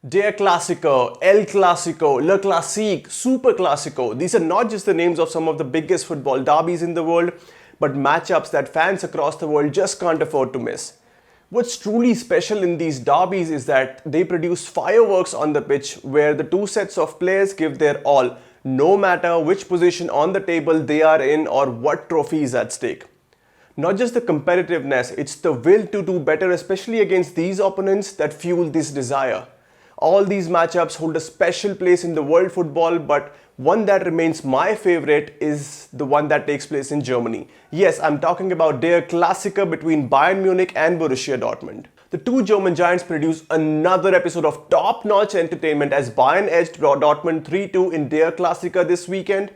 Der Klassiker, El Clasico, Le Classique, Super Classico. These are not just the names of some of the biggest football derbies in the world, but matchups that fans across the world just can't afford to miss. What's truly special in these derbies is that they produce fireworks on the pitch where the two sets of players give their all, no matter which position on the table they are in or what trophy is at stake. Not just the competitiveness, it's the will to do better, especially against these opponents, that fuel this desire. All these matchups hold a special place in the world football, but one that remains my favorite is the one that takes place in Germany. Yes, I'm talking about Der Klassiker between Bayern Munich and Borussia Dortmund. The two German giants produce another episode of top-notch entertainment as Bayern edged Dortmund 3-2 in Der Klassiker this weekend.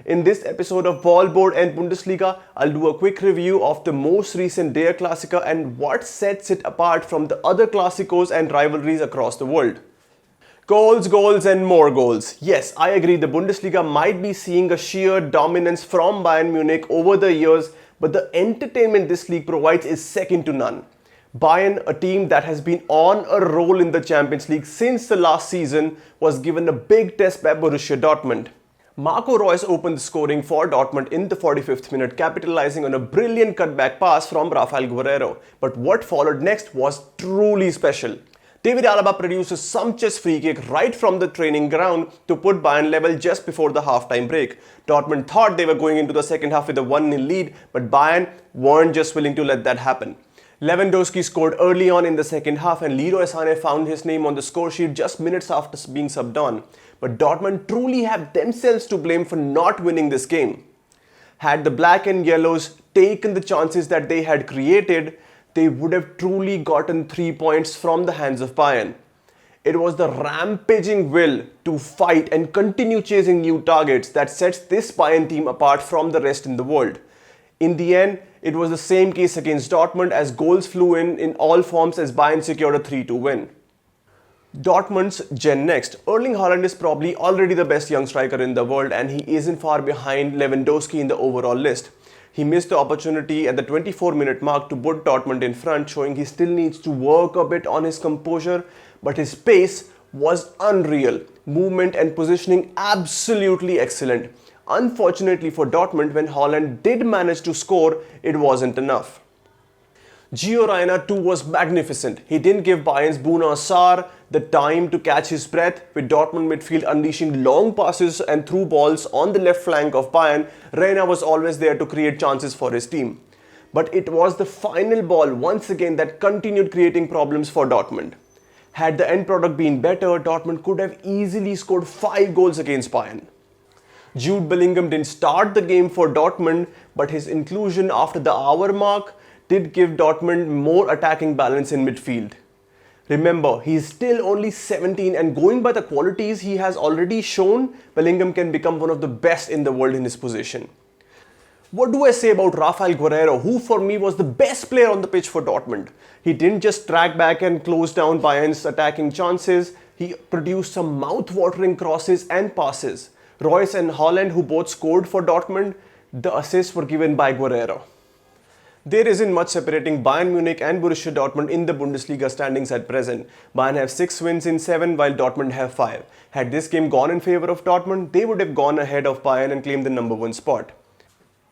In this episode of Ballboard and Bundesliga, I'll do a quick review of the most recent Der Klassiker and what sets it apart from the other Klassikos and rivalries across the world. Goals, goals and more goals. Yes, I agree, the Bundesliga might be seeing a sheer dominance from Bayern Munich over the years, but the entertainment this league provides is second to none. Bayern, a team that has been on a roll in the Champions League since the last season, was given a big test by Borussia Dortmund. Marco Reus opened the scoring for Dortmund in the 45th minute, capitalizing on a brilliant cutback pass from Rafael Guerreiro. But what followed next was truly special. David Alaba produced a sumptuous free kick right from the training ground to put Bayern level just before the half-time break. Dortmund thought they were going into the second half with a 1-0 lead, but Bayern weren't just willing to let that happen. Lewandowski scored early on in the second half and Leroy Sané found his name on the score sheet just minutes after being subbed on. But Dortmund truly have themselves to blame for not winning this game. Had the black and yellows taken the chances that they had created, they would have truly gotten 3 points from the hands of Bayern. It was the rampaging will to fight and continue chasing new targets that sets this Bayern team apart from the rest in the world. In the end, it was the same case against Dortmund as goals flew in all forms as Bayern secured a 3-2 win. Dortmund's Gen Next. Erling Haaland is probably already the best young striker in the world and he isn't far behind Lewandowski in the overall list. He missed the opportunity at the 24-minute mark to put Dortmund in front, showing he still needs to work a bit on his composure, but his pace was unreal. Movement and positioning absolutely excellent. Unfortunately for Dortmund, when Haaland did manage to score, it wasn't enough. Gio Reyna too was magnificent. He didn't give Bayern's Bouna Sarr the time to catch his breath, with Dortmund midfield unleashing long passes and through balls on the left flank of Bayern. Reyna was always there to create chances for his team. But it was the final ball once again that continued creating problems for Dortmund. Had the end product been better, Dortmund could have easily scored 5 goals against Bayern. Jude Bellingham didn't start the game for Dortmund, but his inclusion after the hour mark did give Dortmund more attacking balance in midfield. Remember, he is still only 17 and going by the qualities he has already shown, Bellingham can become one of the best in the world in his position. What do I say about Rafael Guerreiro, who for me was the best player on the pitch for Dortmund? He didn't just track back and close down Bayern's attacking chances, he produced some mouth-watering crosses and passes. Reus and Haaland, who both scored for Dortmund, the assists were given by Guerreiro. There isn't much separating Bayern Munich and Borussia Dortmund in the Bundesliga standings at present. Bayern have 6 wins in 7 while Dortmund have 5. Had this game gone in favour of Dortmund, they would have gone ahead of Bayern and claimed the number 1 spot.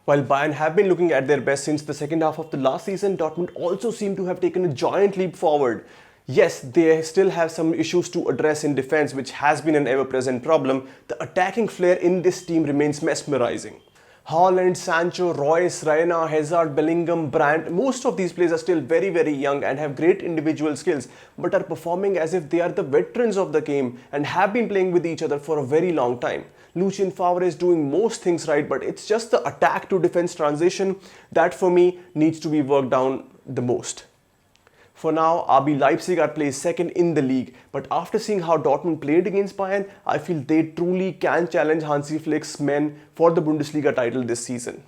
While Bayern have been looking at their best since the second half of the last season, Dortmund also seem to have taken a giant leap forward. Yes, they still have some issues to address in defense, which has been an ever-present problem. The attacking flair in this team remains mesmerizing. Haaland, Sancho, Reus, Reyna, Hazard, Bellingham, Brandt, most of these players are still very young and have great individual skills, but are performing as if they are the veterans of the game and have been playing with each other for a very long time. Lucien Favre is doing most things right, but it's just the attack to defense transition that for me needs to be worked on the most. For now, RB Leipzig are placed second in the league, but after seeing how Dortmund played against Bayern, I feel they truly can challenge Hansi Flick's men for the Bundesliga title this season.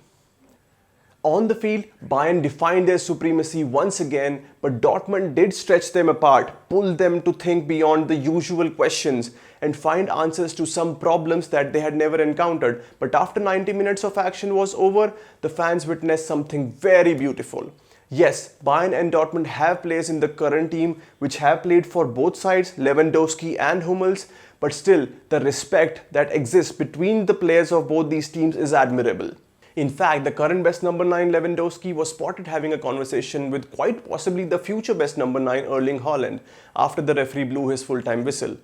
On the field, Bayern defined their supremacy once again, but Dortmund did stretch them apart, pull them to think beyond the usual questions and find answers to some problems that they had never encountered. But after 90 minutes of action was over, the fans witnessed something very beautiful. Yes, Bayern and Dortmund have players in the current team which have played for both sides, Lewandowski and Hummels, but still the respect that exists between the players of both these teams is admirable. In fact, the current best number 9 Lewandowski was spotted having a conversation with quite possibly the future best number 9 Erling Haaland after the referee blew his full-time whistle.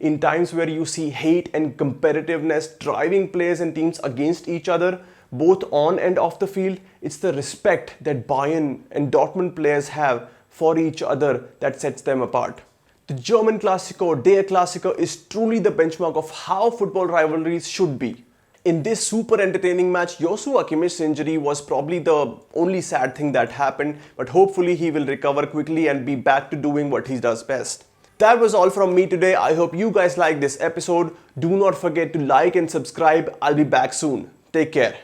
In times where you see hate and competitiveness driving players and teams against each other, both on and off the field, it's the respect that Bayern and Dortmund players have for each other that sets them apart. The German Clasico, Der Klassiker, is truly the benchmark of how football rivalries should be. In this super entertaining match, Joshua Kimmich's injury was probably the only sad thing that happened, but hopefully he will recover quickly and be back to doing what he does best. That was all from me today. I hope you guys liked this episode. Do not forget to like and subscribe. I'll be back soon. Take care.